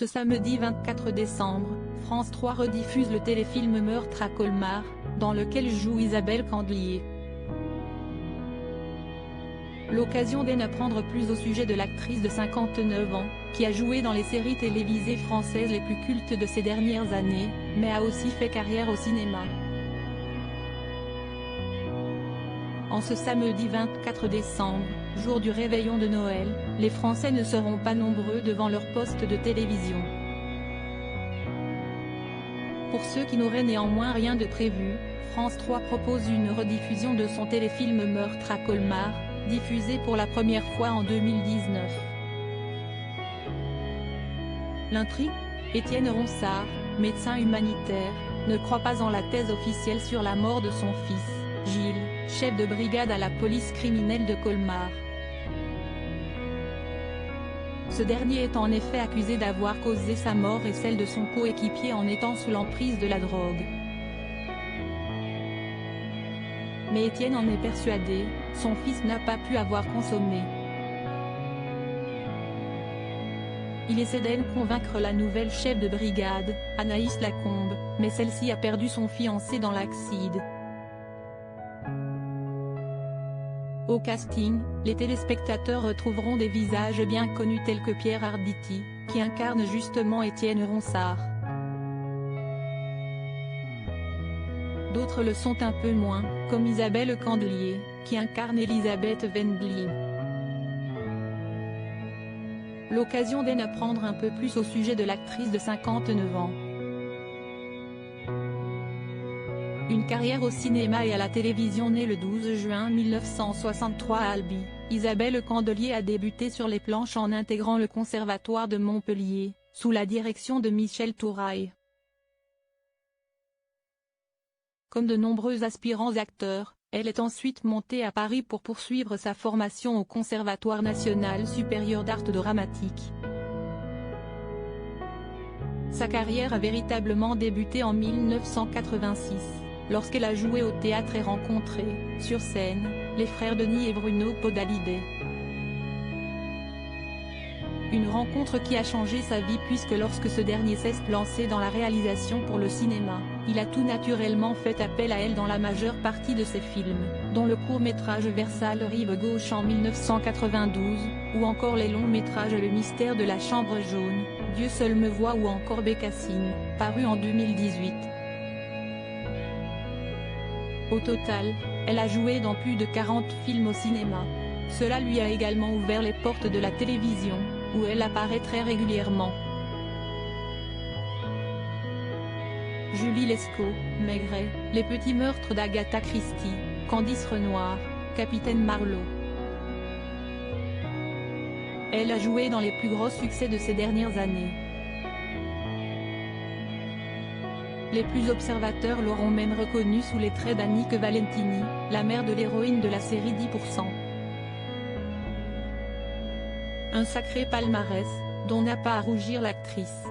Ce samedi 24 décembre, France 3 rediffuse le téléfilm Meurtre à Colmar, dans lequel joue Isabelle Candelier. L'occasion d'en apprendre plus au sujet de l'actrice de 59 ans, qui a joué dans les séries télévisées françaises les plus cultes de ces dernières années, mais a aussi fait carrière au cinéma. En ce samedi 24 décembre, jour du réveillon de Noël, les Français ne seront pas nombreux devant leur poste de télévision. Pour ceux qui n'auraient néanmoins rien de prévu, France 3 propose une rediffusion de son téléfilm Meurtre à Colmar, diffusé pour la première fois en 2019. L'intrigue ? Étienne Ronsard, médecin humanitaire, ne croit pas en la thèse officielle sur la mort de son fils, Gilles, chef de brigade à la police criminelle de Colmar. Ce dernier est en effet accusé d'avoir causé sa mort et celle de son coéquipier en étant sous l'emprise de la drogue. Mais Étienne en est persuadé, son fils n'a pas pu avoir consommé. Il essaie d'en convaincre la nouvelle chef de brigade, Anaïs Lacombe, mais celle-ci a perdu son fiancé dans l'accident. Au casting, les téléspectateurs retrouveront des visages bien connus tels que Pierre Arditi, qui incarne justement Étienne Ronsard. D'autres le sont un peu moins, comme Isabelle Candelier, qui incarne Elisabeth Wendling. L'occasion d'en apprendre un peu plus au sujet de l'actrice de 59 ans. Une carrière au cinéma et à la télévision née le 12 juin 1963 à Albi, Isabelle Candelier a débuté sur les planches en intégrant le Conservatoire de Montpellier, sous la direction de Michel Touraille. Comme de nombreux aspirants acteurs, elle est ensuite montée à Paris pour poursuivre sa formation au Conservatoire national supérieur d'art dramatique. Sa carrière a véritablement débuté en 1986, lorsqu'elle a joué au théâtre et rencontré, sur scène, les frères Denis et Bruno Podalides. Une rencontre qui a changé sa vie puisque lorsque ce dernier s'est lancé dans la réalisation pour le cinéma, il a tout naturellement fait appel à elle dans la majeure partie de ses films, dont le court-métrage Versailles Rive Gauche en 1992, ou encore les longs-métrages Le mystère de la chambre jaune, Dieu seul me voit ou encore Bécassine, paru en 2018. Au total, elle a joué dans plus de 40 films au cinéma. Cela lui a également ouvert les portes de la télévision, où elle apparaît très régulièrement. Julie Lescaut, Maigret, Les petits meurtres d'Agatha Christie, Candice Renoir, Capitaine Marlowe. Elle a joué dans les plus gros succès de ces dernières années. Les plus observateurs l'auront même reconnue sous les traits d'Annick Valentini, la mère de l'héroïne de la série 10%. Un sacré palmarès, dont n'a pas à rougir l'actrice.